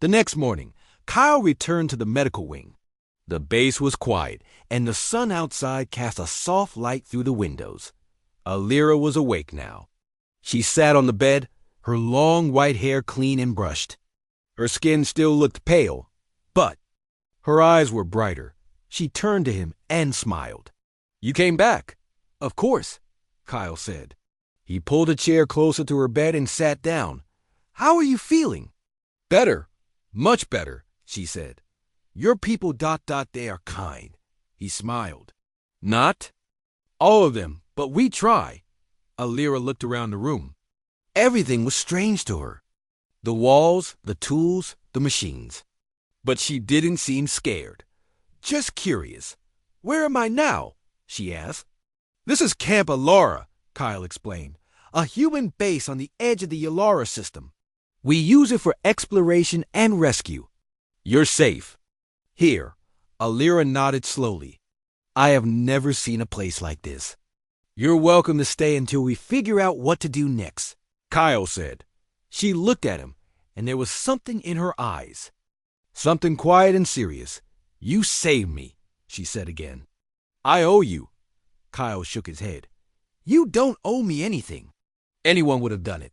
The next morning, Kyle returned to the medical wing. The base was quiet, and the sun outside cast a soft light through the windows. Alira was awake now. She sat on the bed, her long white hair clean and brushed. Her skin still looked pale, but her eyes were brighter. She turned to him and smiled. "You came back." "Of course," Kyle said. He pulled a chair closer to her bed and sat down. "How are you feeling?" "Better, much better," she said. "Your people ... they are kind." He smiled. "Not all of them, but we try." Alira looked around the room. Everything was strange to her. The walls, the tools, the machines. But she didn't seem scared. Just curious. "Where am I now?" she asked. "This is Camp Alara," Kyle explained. "A human base on the edge of the Alara system. We use it for exploration and rescue. You're safe." "Here." Alira nodded slowly. "I have never seen a place like this." "You're welcome to stay until we figure out what to do next," Kyle said. She looked at him, and there was something in her eyes. Something quiet and serious. "You saved me," she said again. "I owe you." Kyle shook his head. "You don't owe me anything. Anyone would have done it."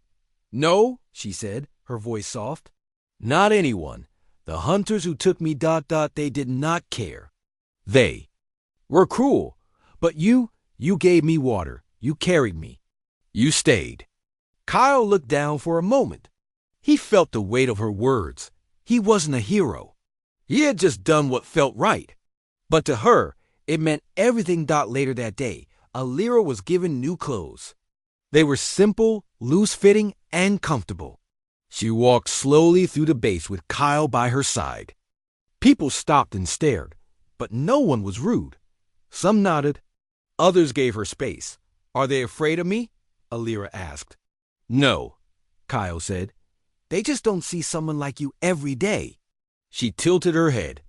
"No," she said, her voice soft. "Not anyone. The hunters who took me ... they did not care. They were cruel. But you gave me water. You carried me. You stayed." Kyle looked down for a moment. He felt the weight of her words. He wasn't a hero. He had just done what felt right. But to her, it meant everything. Later that day, Alira was given new clothes. They were simple, loose-fitting, and comfortable. She walked slowly through the base with Kyle by her side. People stopped and stared, but no one was rude. Some nodded. Others gave her space. "Are they afraid of me?" Alira asked. "No," Kyle said. "They just don't see someone like you every day." She tilted her head.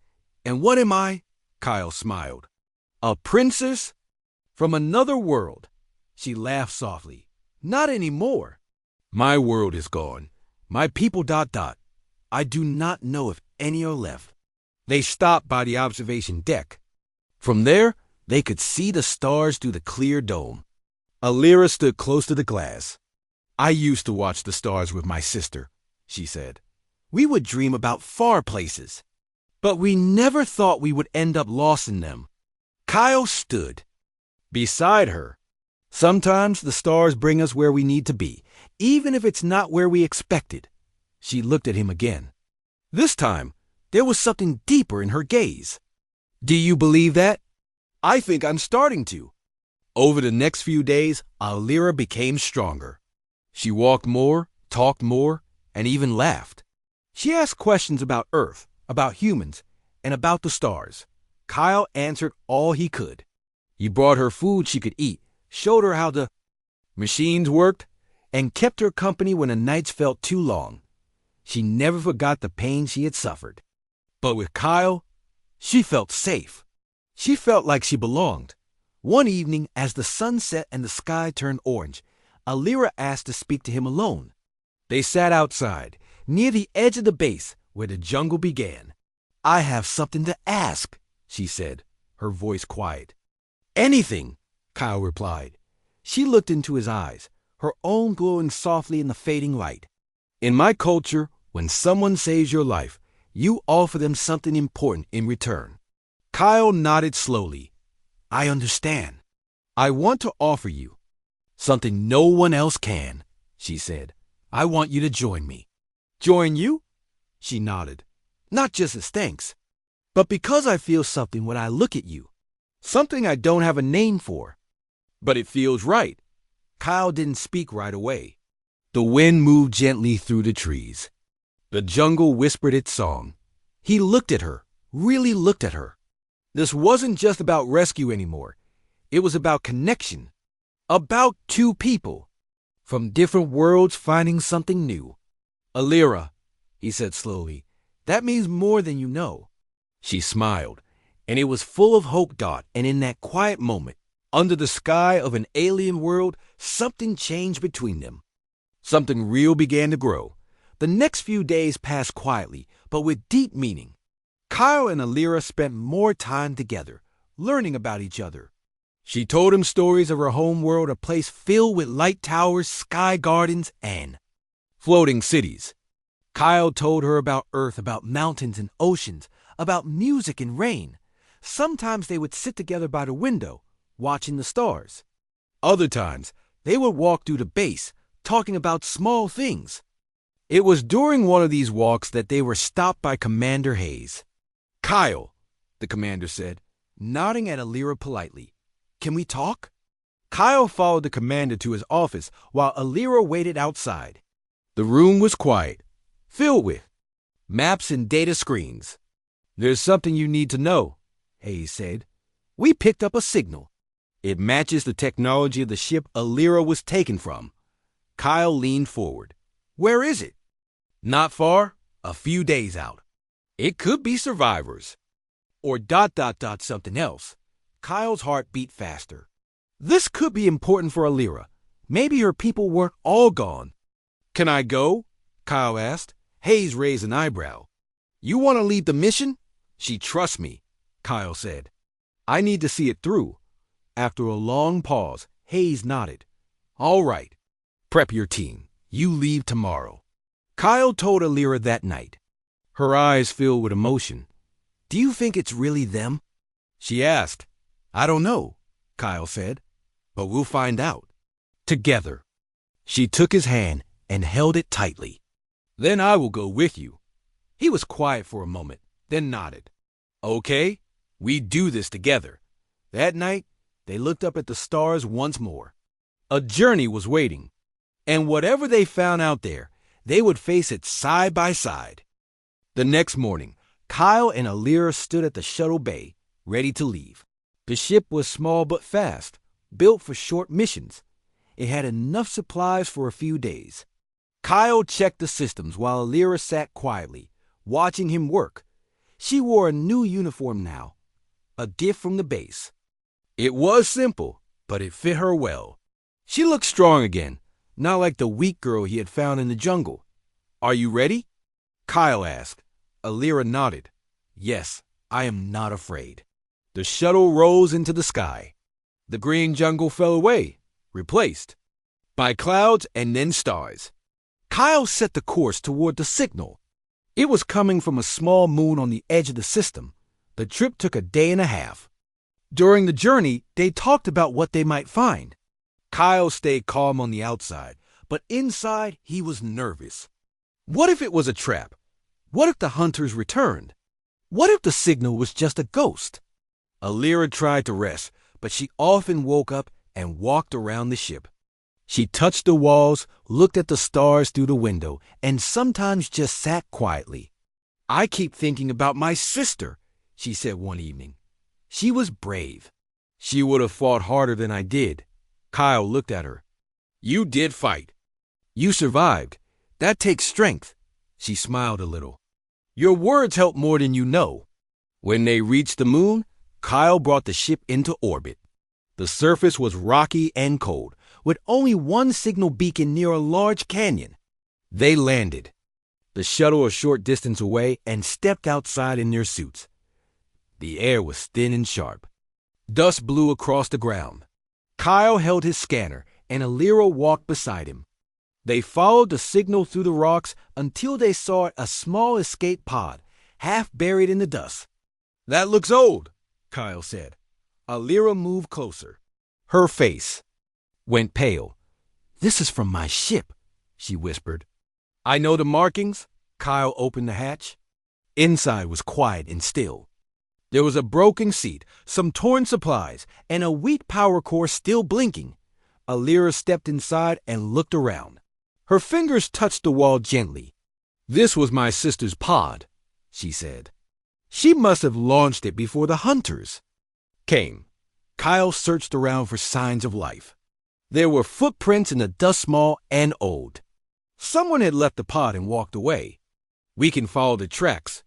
"And what am I?" Kyle smiled. "A princess from another world." She laughed softly. "Not anymore. My world is gone. My people ... I do not know if any are left." They stopped by the observation deck. From there, they could see the stars through the clear dome. Alira stood close to the glass. "I used to watch the stars with my sister," she said. "We would dream about far places, but we never thought we would end up lost in them." Kyle stood beside her. "Sometimes the stars bring us where we need to be, even if it's not where we expected." She looked at him again. This time, there was something deeper in her gaze. "Do you believe that?" "I think I'm starting to." Over the next few days, Alira became stronger. She walked more, talked more, and even laughed. She asked questions about Earth, about humans, and about the stars. Kyle answered all he could. He brought her food she could eat, showed her how the machines worked, and kept her company when the nights felt too long. She never forgot the pain she had suffered. But with Kyle, she felt safe. She felt like she belonged. One evening, as the sun set and the sky turned orange, Alira asked to speak to him alone. They sat outside, near the edge of the base where the jungle began. "I have something to ask," she said, her voice quiet. "Anything," Kyle replied. She looked into his eyes, her own glowing softly in the fading light. "In my culture, when someone saves your life, you offer them something important in return." Kyle nodded slowly. "I understand. I want to offer you something no one else can," she said. "I want you to join me." "Join you?" She nodded. "Not just as thanks, but because I feel something when I look at you. Something I don't have a name for. But it feels right." Kyle didn't speak right away. The wind moved gently through the trees. The jungle whispered its song. He looked at her, really looked at her. This wasn't just about rescue anymore. It was about connection. About two people from different worlds finding something new. "Alira," he said slowly, "that means more than you know." She smiled, and it was full of hope. And in that quiet moment, under the sky of an alien world, something changed between them. Something real began to grow. The next few days passed quietly, but with deep meaning. Kyle and Alira spent more time together, learning about each other. She told him stories of her home world, a place filled with light towers, sky gardens, and floating cities. Kyle told her about Earth, about mountains and oceans, about music and rain. Sometimes they would sit together by the window, watching the stars. Other times, they would walk through the base, talking about small things. It was during one of these walks that they were stopped by Commander Hayes. "Kyle," the commander said, nodding at Alira politely, "can we talk?" Kyle followed the commander to his office while Alira waited outside. The room was quiet, filled with maps and data screens. "There's something you need to know," Hayes said. "We picked up a signal. It matches the technology of the ship Alira was taken from." Kyle leaned forward. "Where is it?" "Not far, a few days out. It could be survivors. Or ... something else." Kyle's heart beat faster. This could be important for Alira. Maybe her people weren't all gone. "Can I go?" Kyle asked. Hayes raised an eyebrow. "You want to lead the mission?" "She trusts me," Kyle said. "I need to see it through." After a long pause, Hayes nodded. "All right. Prep your team. You leave tomorrow." Kyle told Alira that night. Her eyes filled with emotion. "Do you think it's really them?" she asked. "I don't know," Kyle said, "but we'll find out. Together." She took his hand and held it tightly. "Then I will go with you." He was quiet for a moment, then nodded. "Okay, we do this together." That night, they looked up at the stars once more. A journey was waiting, and whatever they found out there, they would face it side by side. The next morning, Kyle and Alira stood at the shuttle bay, ready to leave. The ship was small but fast, built for short missions. It had enough supplies for a few days. Kyle checked the systems while Alira sat quietly, watching him work. She wore a new uniform now, a gift from the base. It was simple, but it fit her well. She looked strong again, not like the weak girl he had found in the jungle. "Are you ready?" Kyle asked. Alira nodded. "Yes, I am not afraid." The shuttle rose into the sky. The green jungle fell away, replaced by clouds and then stars. Kyle set the course toward the signal. It was coming from a small moon on the edge of the system. The trip took a day and a half. During the journey, they talked about what they might find. Kyle stayed calm on the outside, but inside he was nervous. What if it was a trap? What if the hunters returned? What if the signal was just a ghost? Alira tried to rest, but she often woke up and walked around the ship. She touched the walls, looked at the stars through the window, and sometimes just sat quietly. "I keep thinking about my sister," she said one evening. "She was brave. She would have fought harder than I did." Kyle looked at her. "You did fight. You survived. That takes strength." She smiled a little. "Your words help more than you know." When they reached the moon, Kyle brought the ship into orbit. The surface was rocky and cold, with only one signal beacon near a large canyon. They landed. The shuttle a short distance away and stepped outside in their suits. The air was thin and sharp. Dust blew across the ground. Kyle held his scanner, and Alira walked beside him. They followed the signal through the rocks until they saw a small escape pod, half buried in the dust. "That looks old," Kyle said. Alira moved closer. Her face went pale. "This is from my ship," she whispered. "I know the markings." Kyle opened the hatch. Inside was quiet and still. There was a broken seat, some torn supplies, and a weak power core still blinking. Alira stepped inside and looked around. Her fingers touched the wall gently. "This was my sister's pod," she said. "She must have launched it before the hunters came." Kyle searched around for signs of life. There were footprints in the dust, small and old. Someone had left the pod and walked away. "We can follow the tracks,"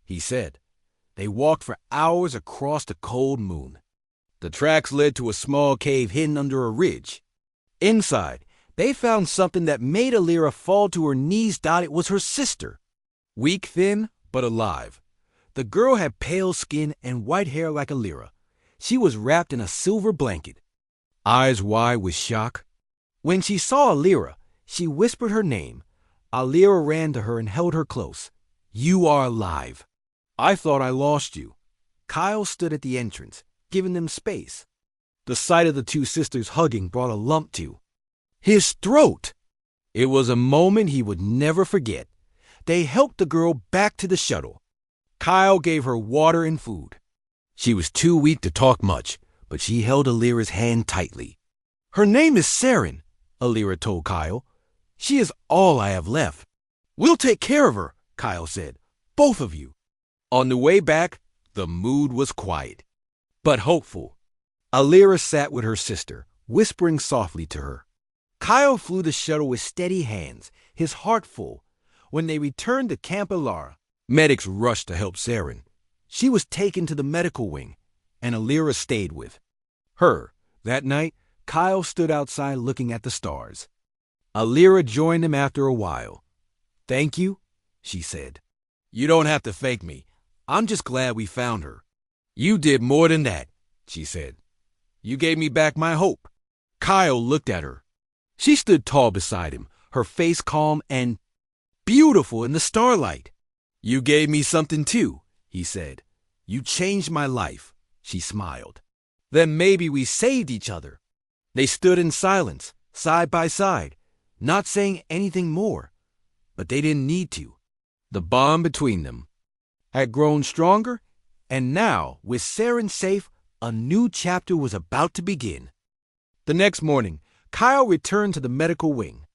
he said. They walked for hours across the cold moon. The tracks led to a small cave hidden under a ridge. Inside, they found something that made Alira fall to her knees. It was her sister. Weak, thin, but alive. The girl had pale skin and white hair like a lyra. She was wrapped in a silver blanket, eyes wide with shock. When she saw Alira, she whispered her name. Alira ran to her and held her close. "You are alive. I thought I lost you." Kyle stood at the entrance, giving them space. The sight of the two sisters hugging brought a lump to his throat. It was a moment he would never forget. They helped the girl back to the shuttle. Kyle gave her water and food. She was too weak to talk much, but she held Alira's hand tightly. "Her name is Saren," Alira told Kyle. "She is all I have left." "We'll take care of her," Kyle said. "Both of you." On the way back, the mood was quiet, but hopeful. Alira sat with her sister, whispering softly to her. Kyle flew the shuttle with steady hands, his heart full. When they returned to Camp Alara, medics rushed to help Saren. She was taken to the medical wing, and Alira stayed with her. That night, Kyle stood outside looking at the stars. Alira joined him after a while. "Thank you," she said. "You don't have to thank me. I'm just glad we found her." "You did more than that," she said. "You gave me back my hope." Kyle looked at her. She stood tall beside him, her face calm and beautiful in the starlight. "You gave me something too," he said. "You changed my life," she smiled. "Then maybe we saved each other." They stood in silence, side by side, not saying anything more, but they didn't need to. The bond between them had grown stronger, and now, with Saren safe, a new chapter was about to begin. The next morning, Kyle returned to the medical wing.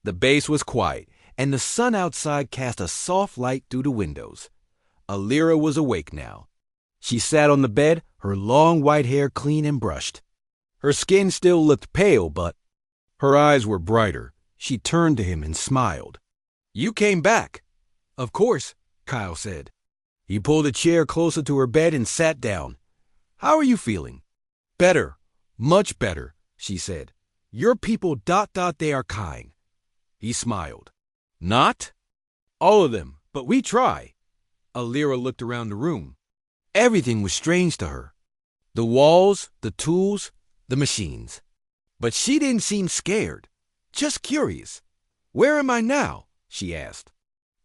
The base was quiet, and the sun outside cast a soft light through the windows. Alira was awake now. She sat on the bed, her long white hair clean and brushed. Her skin still looked pale, but her eyes were brighter. She turned to him and smiled. "You came back." "Of course," Kyle said. He pulled a chair closer to her bed and sat down. "How are you feeling?" "Better, much better," she said. "Your people ... they are kind." He smiled. "Not all of them, but we try." Alira looked around the room. Everything was strange to her. The walls, the tools, the machines. But she didn't seem scared, just curious. "Where am I now?" she asked.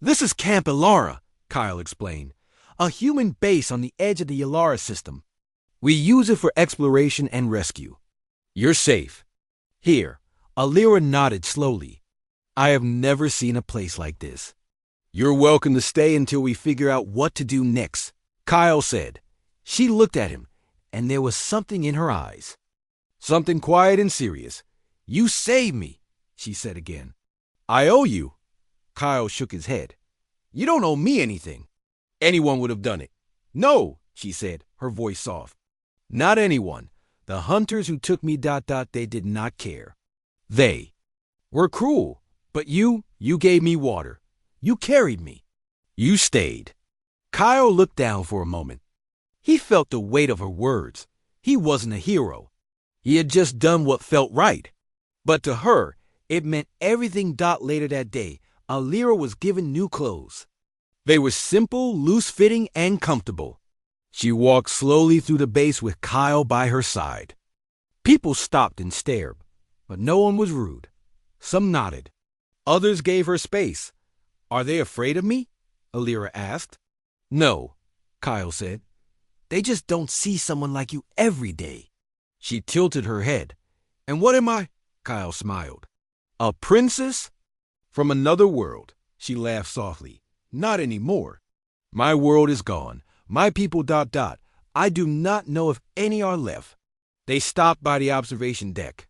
"This is Camp Alara," Kyle explained. "A human base on the edge of the Alara system. We use it for exploration and rescue. You're safe." "Here." Alira nodded slowly. "I have never seen a place like this." "You're welcome to stay until we figure out what to do next," Kyle said. She looked at him, and there was something in her eyes. Something quiet and serious. "You saved me," she said again. "I owe you." Kyle shook his head. "You don't owe me anything. Anyone would have done it." "No," she said, her voice soft. "Not anyone. The hunters who took me ... they did not care. They were cruel. But you gave me water. You carried me. You stayed." Kyle looked down for a moment. He felt the weight of her words. He wasn't a hero. He had just done what felt right. But to her, it meant everything. Later that day, Alira was given new clothes. They were simple, loose-fitting, and comfortable. She walked slowly through the base with Kyle by her side. People stopped and stared, but no one was rude. Some nodded. Others gave her space. "Are they afraid of me?" Alira asked. "No," Kyle said. "They just don't see someone like you every day." She tilted her head. "And what am I?" Kyle smiled. "A princess from another world," she laughed softly. "Not anymore. My world is gone. My people ... I do not know if any are left." They stopped by the observation deck.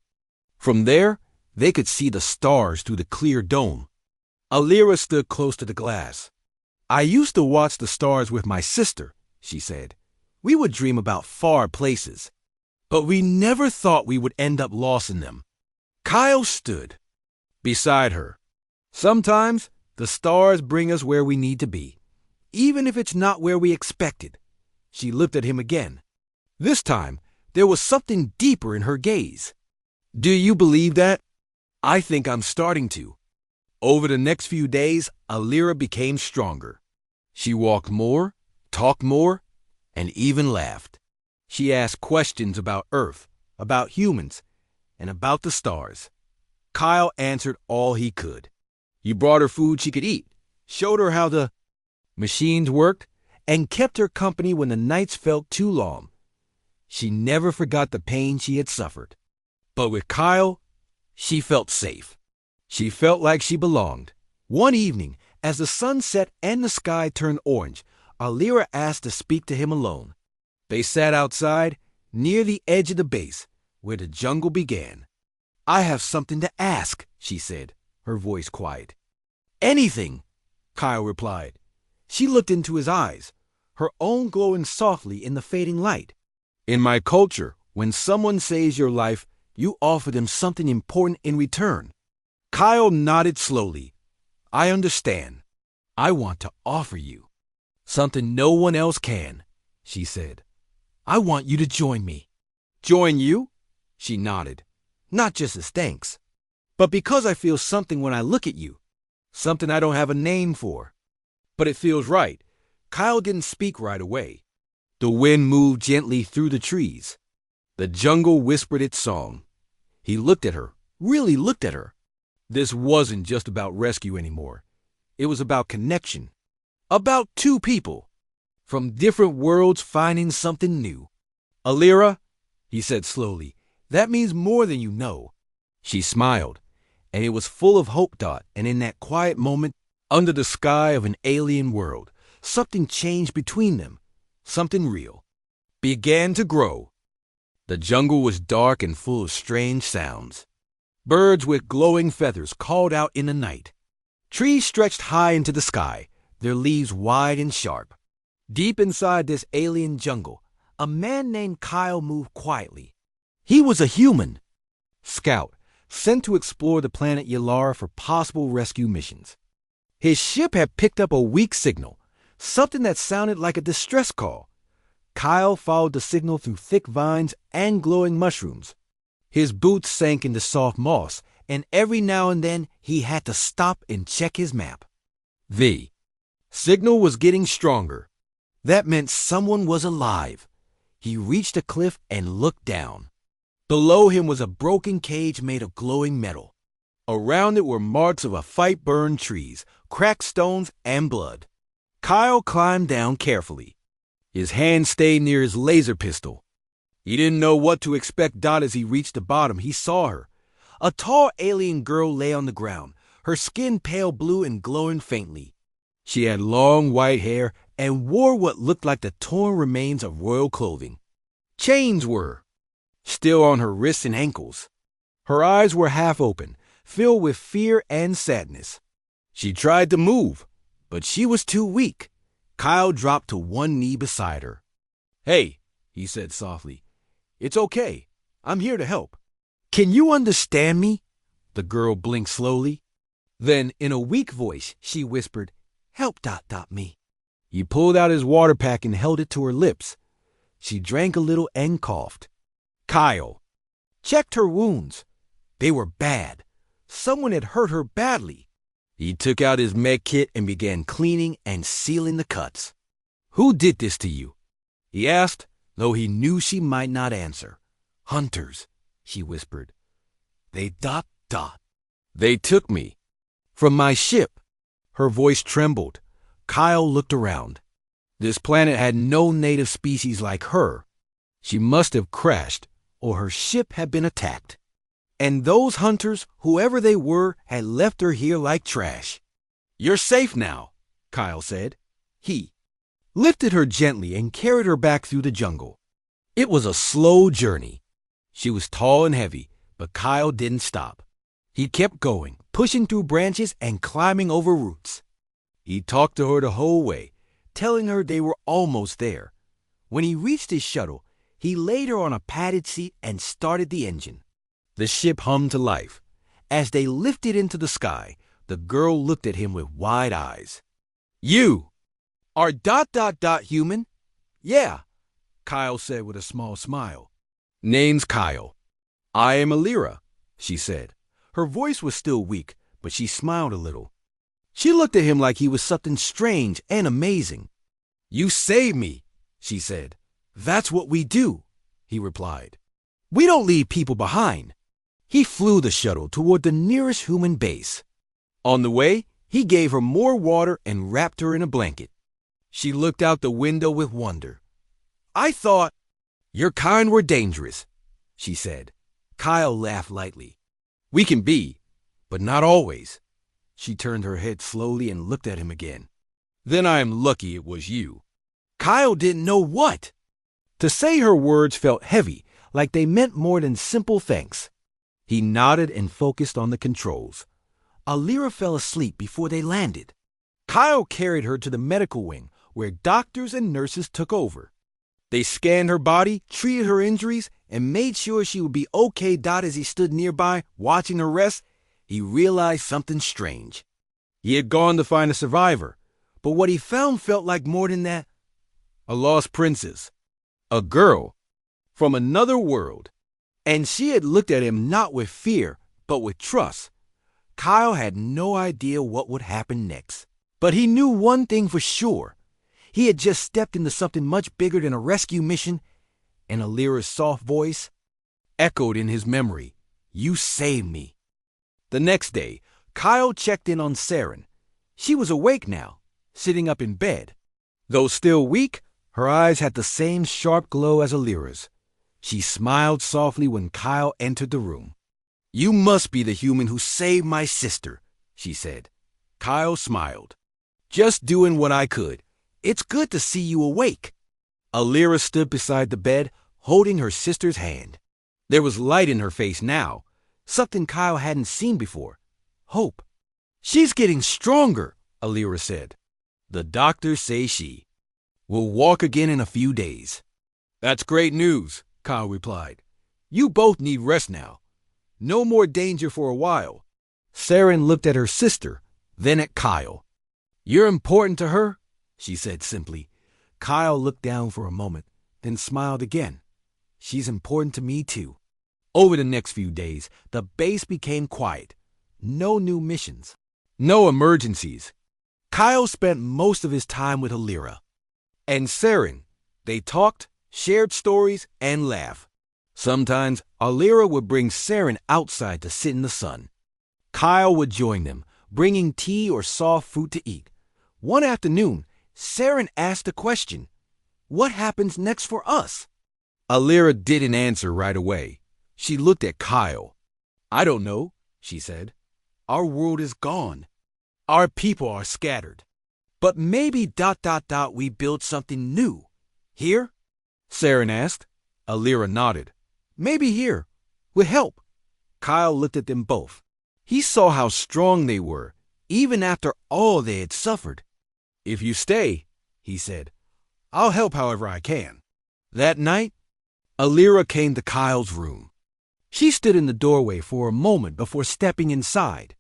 From there, they could see the stars through the clear dome. Alira stood close to the glass. "I used to watch the stars with my sister," she said. "We would dream about far places, but we never thought we would end up lost in them." Kyle stood beside her. "Sometimes the stars bring us where we need to be, even if it's not where we expected." She looked at him again. This time, there was something deeper in her gaze. "Do you believe that?" "I think I'm starting to." Over the next few days, Alira became stronger. She walked more, talked more, and even laughed. She asked questions about Earth, about humans, and about the stars. Kyle answered all he could. He brought her food she could eat, showed her how the machines worked, and kept her company when the nights felt too long. She never forgot the pain she had suffered. But with Kyle, she felt safe. She felt like she belonged. One evening, as the sun set and the sky turned orange, Alira asked to speak to him alone. They sat outside, near the edge of the base, where the jungle began. "I have something to ask," she said, her voice quiet. "Anything," Kyle replied. She looked into his eyes, her own glowing softly in the fading light. "In my culture, when someone saves your life, you offer them something important in return." Kyle nodded slowly. "I understand. I want to offer you something no one else can," she said. "I want you to join me." "Join you?" She nodded. "Not just as thanks, but because I feel something when I look at you. Something I don't have a name for. But it feels right." Kyle didn't speak right away. The wind moved gently through the trees. The jungle whispered its song. He looked at her, really looked at her. This wasn't just about rescue anymore. It was about connection. About two people from different worlds finding something new. "Alira," he said slowly, "that means more than you know." She smiled, and it was full of hope. And in that quiet moment, under the sky of an alien world, something changed between them. Something real began to grow. The jungle was dark and full of strange sounds. Birds with glowing feathers called out in the night. Trees stretched high into the sky, their leaves wide and sharp. Deep inside this alien jungle, a man named Kyle moved quietly. He was a human scout sent to explore the planet Yalara for possible rescue missions. His ship had picked up a weak signal, something that sounded like a distress call. Kyle followed the signal through thick vines and glowing mushrooms. His boots sank into soft moss, and every now and then he had to stop and check his map. The signal was getting stronger. That meant someone was alive. He reached a cliff and looked down. Below him was a broken cage made of glowing metal. Around it were marks of a fight, burned trees, cracked stones, and blood. Kyle climbed down carefully. His hand stayed near his laser pistol. He didn't know what to expect. As he reached the bottom, he saw her. A tall alien girl lay on the ground, her skin pale blue and glowing faintly. She had long white hair and wore what looked like the torn remains of royal clothing. Chains were still on her wrists and ankles. Her eyes were half open, filled with fear and sadness. She tried to move, but she was too weak. Kyle dropped to one knee beside her. "Hey," he said softly. "It's okay. I'm here to help." "Can you understand me?" The girl blinked slowly. Then, in a weak voice, she whispered, "Help me." He pulled out his water pack and held it to her lips. She drank a little and coughed. Kyle checked her wounds. They were bad. Someone had hurt her badly. He took out his med kit and began cleaning and sealing the cuts. "Who did this to you?" he asked, though he knew she might not answer. "Hunters," she whispered. They They took me from my ship." Her voice trembled. Kyle looked around. This planet had no native species like her. She must have crashed, or her ship had been attacked. And those hunters, whoever they were, had left her here like trash. "You're safe now," Kyle said. He lifted her gently and carried her back through the jungle. It was a slow journey. She was tall and heavy, but Kyle didn't stop. He kept going, pushing through branches and climbing over roots. He talked to her the whole way, telling her they were almost there. When he reached his shuttle, he laid her on a padded seat and started the engine. The ship hummed to life. As they lifted into the sky, the girl looked at him with wide eyes. "You are human?" "Yeah," Kyle said with a small smile. "Name's Kyle. I am Alira," she said. Her voice was still weak, but she smiled a little. She looked at him like he was something strange and amazing. "You saved me," she said. "That's what we do," he replied. "We don't leave people behind." He flew the shuttle toward the nearest human base. On the way, he gave her more water and wrapped her in a blanket. She looked out the window with wonder. "I thought your kind were dangerous," she said. Kyle laughed lightly. "We can be, but not always." She turned her head slowly and looked at him again. "Then I am lucky it was you." Kyle didn't know what. To say her words felt heavy, like they meant more than simple thanks. He nodded and focused on the controls. Alira fell asleep before they landed. Kyle carried her to the medical wing, where doctors and nurses took over. They scanned her body, treated her injuries, and made sure she would be okay. As he stood nearby, watching her rest, he realized something strange. He had gone to find a survivor, but what he found felt like more than that. A lost princess. A girl. From another world. And she had looked at him not with fear, but with trust. Kyle had no idea what would happen next. But he knew one thing for sure. He had just stepped into something much bigger than a rescue mission, and Alira's soft voice echoed in his memory. "You saved me." The next day, Kyle checked in on Saren. She was awake now, sitting up in bed. Though still weak, her eyes had the same sharp glow as Alira's. She smiled softly when Kyle entered the room. "You must be the human who saved my sister," she said. Kyle smiled. "Just doing what I could. It's good to see you awake." Alira stood beside the bed, holding her sister's hand. There was light in her face now, something Kyle hadn't seen before. Hope. "She's getting stronger," Alira said. "The doctors say she will walk again in a few days." "That's great news," Kyle replied. "You both need rest now. No more danger for a while." Saren looked at her sister, then at Kyle. "You're important to her?" she said simply. Kyle looked down for a moment, then smiled again. "She's important to me too." Over the next few days, the base became quiet. No new missions. No emergencies. Kyle spent most of his time with Alira. And Saren. They talked, shared stories, and laughed. Sometimes, Alira would bring Saren outside to sit in the sun. Kyle would join them, bringing tea or soft fruit to eat. One afternoon, Saren asked a question. "What happens next for us?" Alira didn't answer right away. She looked at Kyle. "I don't know," she said. "Our world is gone. Our people are scattered. But maybe ... we build something new. Here?" Saren asked. Alira nodded. "Maybe here. With help." Kyle looked at them both. He saw how strong they were, even after all they had suffered. "If you stay," he said, "I'll help however I can." That night, Alira came to Kyle's room. She stood in the doorway for a moment before stepping inside.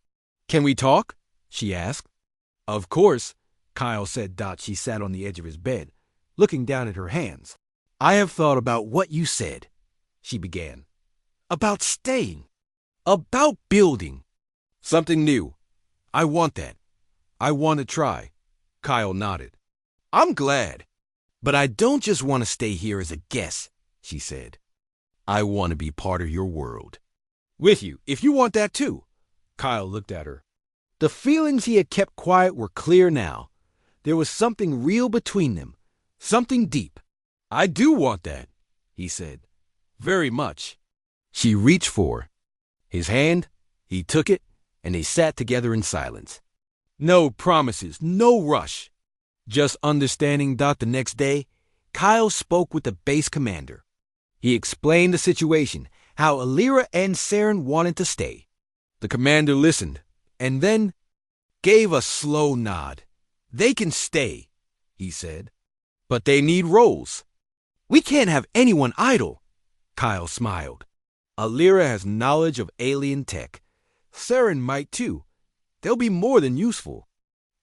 "Can we talk?" she asked. "Of course," Kyle said. She sat on the edge of his bed, looking down at her hands. "I have thought about what you said," she began. "About staying. About building. Something new. I want that. I want to try." Kyle nodded. "I'm glad. But I don't just want to stay here as a guest," she said. "I want to be part of your world. With you, if you want that too." Kyle looked at her. The feelings he had kept quiet were clear now. There was something real between them, something deep. "I do want that," he said. "Very much." She reached for his hand, he took it, and they sat together in silence. No promises, no rush. Just understanding. The next day, Kyle spoke with the base commander. He explained the situation, how Alira and Saren wanted to stay. The commander listened, and then gave a slow nod. "They can stay," he said, "but they need roles. We can't have anyone idle." Kyle smiled. "Alira has knowledge of alien tech. Saren might too. They'll be more than useful."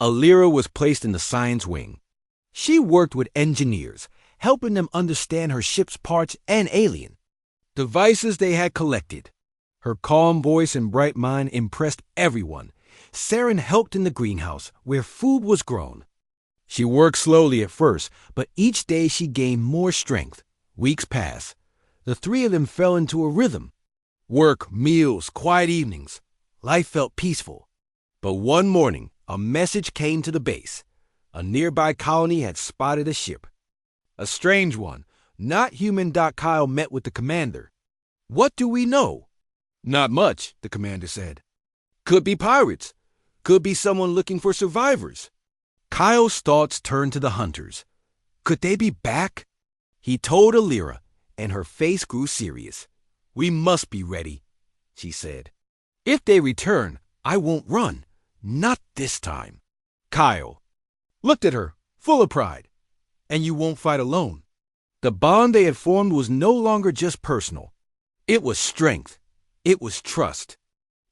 Alira was placed in the science wing. She worked with engineers, helping them understand her ship's parts and alien devices they had collected. Her calm voice and bright mind impressed everyone, Saren helped in the greenhouse where food was grown. She worked slowly at first, but each day she gained more strength. Weeks passed. The three of them fell into a rhythm. Work, meals, quiet evenings. Life felt peaceful. But one morning, a message came to the base. A nearby colony had spotted a ship. A strange one, not human. Kyle met with the commander. "What do we know?" "Not much," the commander said. "Could be pirates. Could be someone looking for survivors." Kyle's thoughts turned to the hunters. Could they be back? He told Alira, and her face grew serious. "We must be ready," she said. "If they return, I won't run. Not this time." Kyle looked at her, full of pride. "And you won't fight alone." The bond they had formed was no longer just personal. It was strength. It was trust.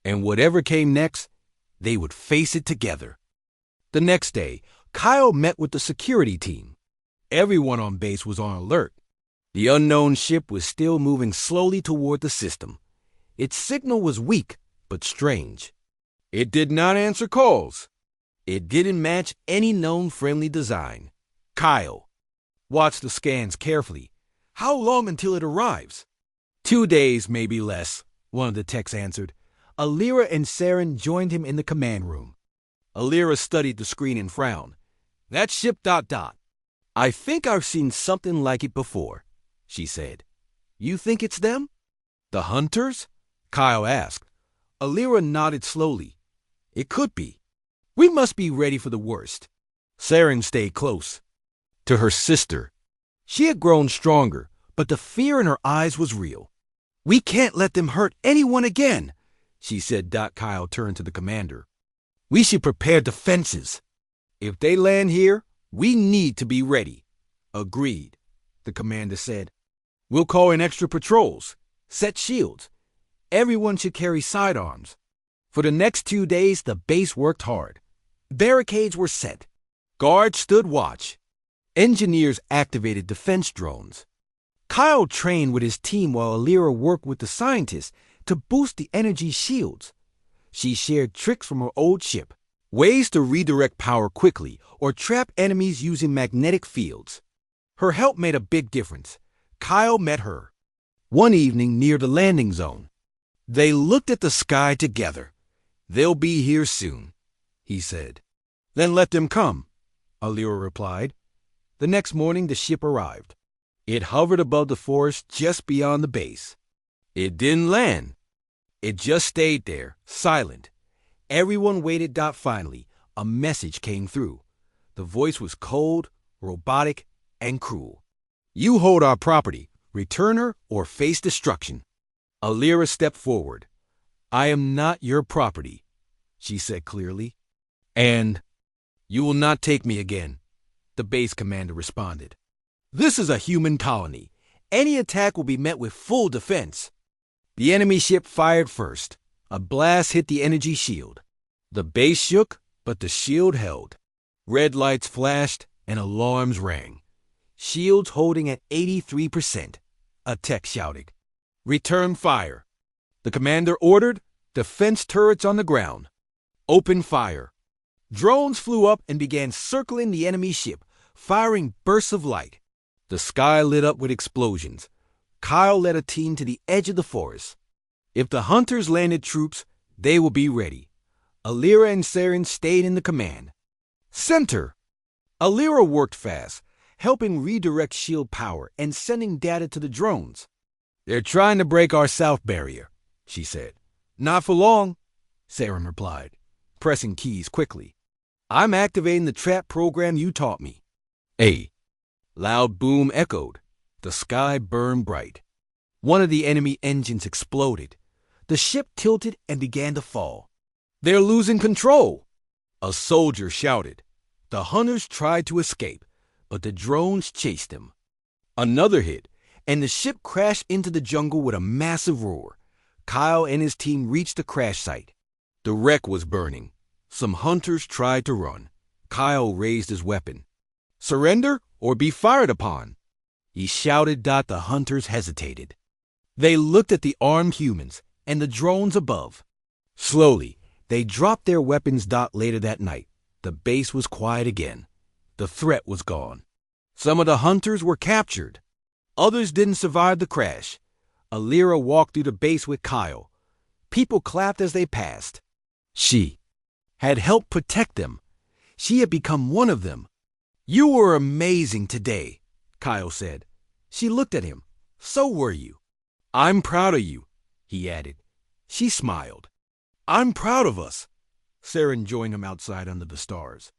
And whatever came next, they would face it together. The next day, Kyle met with the security team. Everyone on base was on alert. The unknown ship was still moving slowly toward the system. Its signal was weak, but strange. It did not answer calls. It didn't match any known friendly design. Kyle watched the scans carefully. "How long until it arrives?" 2 days, maybe less, one of the techs answered. Alira and Saren joined him in the command room. Alira studied the screen and frowned. "That ship ... I think I've seen something like it before," she said. "You think it's them?" "The hunters?" Kyle asked. Alira nodded slowly. "It could be. We must be ready for the worst." Saren stayed close to her sister. She had grown stronger, but the fear in her eyes was real. "We can't let them hurt anyone again," she said. Kyle turned to the commander. "We should prepare defenses. If they land here, we need to be ready." "Agreed," the commander said. "We'll call in extra patrols. Set shields. Everyone should carry sidearms." For the next 2 days, the base worked hard. Barricades were set. Guards stood watch. Engineers activated defense drones. Kyle trained with his team while Alira worked with the scientists to boost the energy shields. She shared tricks from her old ship, ways to redirect power quickly or trap enemies using magnetic fields. Her help made a big difference. Kyle met her one evening near the landing zone. They looked at the sky together. "They'll be here soon," he said. "Then let them come," Alira replied. The next morning the ship arrived. It hovered above the forest just beyond the base. It didn't land. It just stayed there, silent. Everyone waited. Finally, a message came through. The voice was cold, robotic, and cruel. "You hold our property. Return her or face destruction." Alira stepped forward. "I am not your property," she said clearly. "And you will not take me again," the base commander responded. "This is a human colony. Any attack will be met with full defense." The enemy ship fired first. A blast hit the energy shield. The base shook, but the shield held. Red lights flashed and alarms rang. "Shields holding at 83%, a tech shouted. "Return fire." The commander ordered. Defense turrets on the ground. "Open fire." Drones flew up and began circling the enemy ship, firing bursts of light. The sky lit up with explosions. Kyle led a team to the edge of the forest. If the hunters landed troops, they would be ready. Alira and Saren stayed in the command center. Alira worked fast, helping redirect shield power and sending data to the drones. "They're trying to break our south barrier," she said. "Not for long," Saren replied, pressing keys quickly. "I'm activating the trap program you taught me." A loud boom echoed. The sky burned bright. One of the enemy engines exploded. The ship tilted and began to fall. "They're losing control," a soldier shouted. The hunters tried to escape, but the drones chased them. Another hit, and the ship crashed into the jungle with a massive roar. Kyle and his team reached the crash site. The wreck was burning. Some hunters tried to run. Kyle raised his weapon. "Surrender or be fired upon," he shouted. The hunters hesitated. They looked at the armed humans and the drones above. Slowly, They dropped their weapons. Later that night, the base was quiet again. The threat was gone. Some of the hunters were captured. Others didn't survive the crash. Alira walked through the base with Kyle. People clapped as they passed. She had helped protect them. She had become one of them. "You were amazing today," Kyle said. She looked at him. "So were you." "I'm proud of you," he added. She smiled. "I'm proud of us." Saren joined him outside under the stars.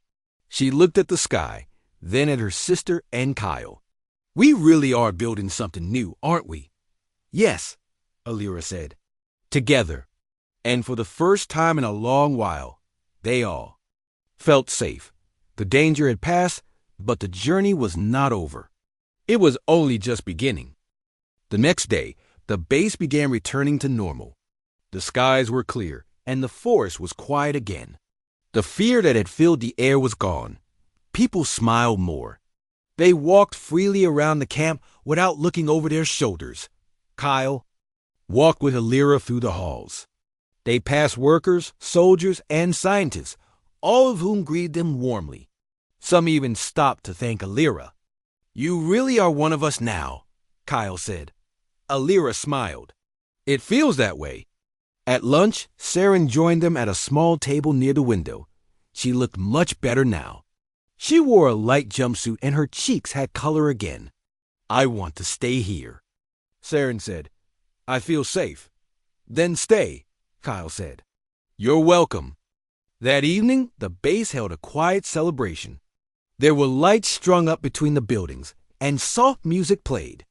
She looked at the sky, then at her sister and Kyle. "We really are building something new, aren't we?" "Yes," Alira said. Together. And for the first time in a long while, they all felt safe. The danger had passed, but the journey was not over. It was only just beginning. The next day, the base began returning to normal. The skies were clear, and the forest was quiet again. The fear that had filled the air was gone. People smiled more. They walked freely around the camp without looking over their shoulders. Kyle walked with Alira through the halls. They passed workers, soldiers, and scientists, all of whom greeted them warmly. Some even stopped to thank Alira. "You really are one of us now," Kyle said. Alira smiled. "It feels that way." At lunch, Saren joined them at a small table near the window. She looked much better now. She wore a light jumpsuit and her cheeks had color again. "I want to stay here," Saren said. "I feel safe." "Then stay," Kyle said. "You're welcome." That evening, the base held a quiet celebration. There were lights strung up between the buildings, and soft music played.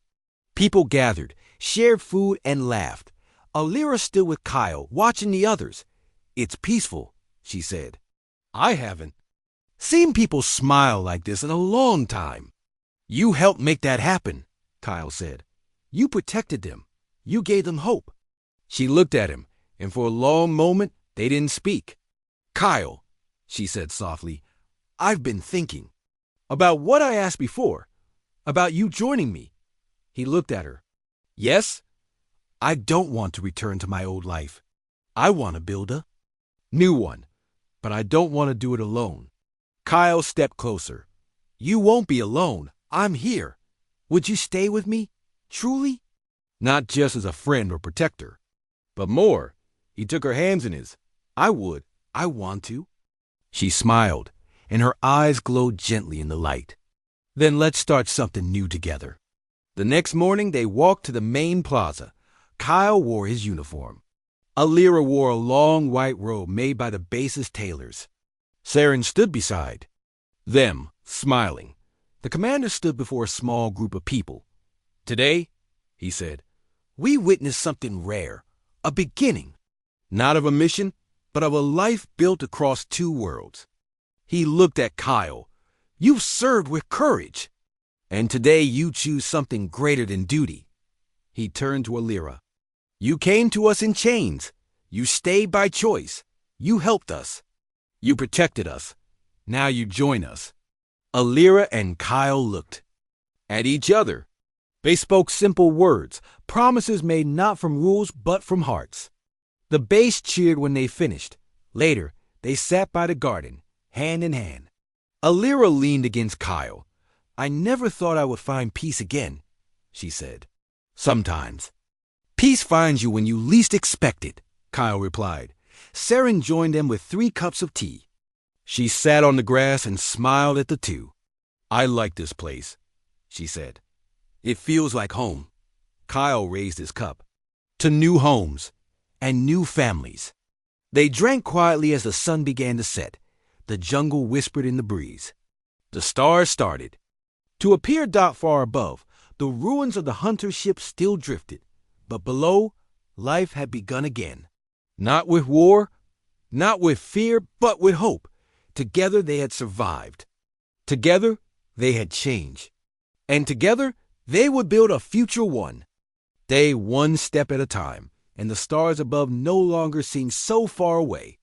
People gathered, shared food, and laughed. Alira stood with Kyle, watching the others. "It's peaceful," she said. "I haven't seen people smile like this in a long time." "You helped make that happen," Kyle said. "You protected them. You gave them hope." She looked at him, and for a long moment they didn't speak. "Kyle," she said softly, "I've been thinking about what I asked before, about you joining me." He looked at her. "Yes? I don't want to return to my old life. I want to build a new one, but I don't want to do it alone." Kyle stepped closer. "You won't be alone. I'm here. Would you stay with me? Truly? Not just as a friend or protector, but more." He took her hands in his. "I would. I want to." She smiled, and her eyes glowed gently in the light. "Then let's start something new together." The next morning, they walked to the main plaza. Kyle wore his uniform. Alira wore a long white robe made by the base's tailors. Saren stood beside them, smiling. The commander stood before a small group of people. "Today," he said, "we witnessed something rare, a beginning, not of a mission, but of a life built across two worlds." He looked at Kyle. "You've served with courage, and today you choose something greater than duty." He turned to Alira. "You came to us in chains. You stayed by choice. You helped us. You protected us. Now you join us." Alira and Kyle looked at each other. They spoke simple words, promises made not from rules but from hearts. The base cheered when they finished. Later, they sat by the garden, hand in hand. Alira leaned against Kyle. "I never thought I would find peace again," she said. "Sometimes peace finds you when you least expect it," Kyle replied. Saren joined them with 3 cups of tea. She sat on the grass and smiled at the two. "I like this place," she said. "It feels like home." Kyle raised his cup. "To new homes and new families." They drank quietly as the sun began to set. The jungle whispered in the breeze. The stars started to appear far above. The ruins of the hunter ship still drifted, but below, life had begun again. Not with war, not with fear, but with hope. Together they had survived. Together they had changed. And together they would build a future one. Day one step at a time, and the stars above no longer seemed so far away.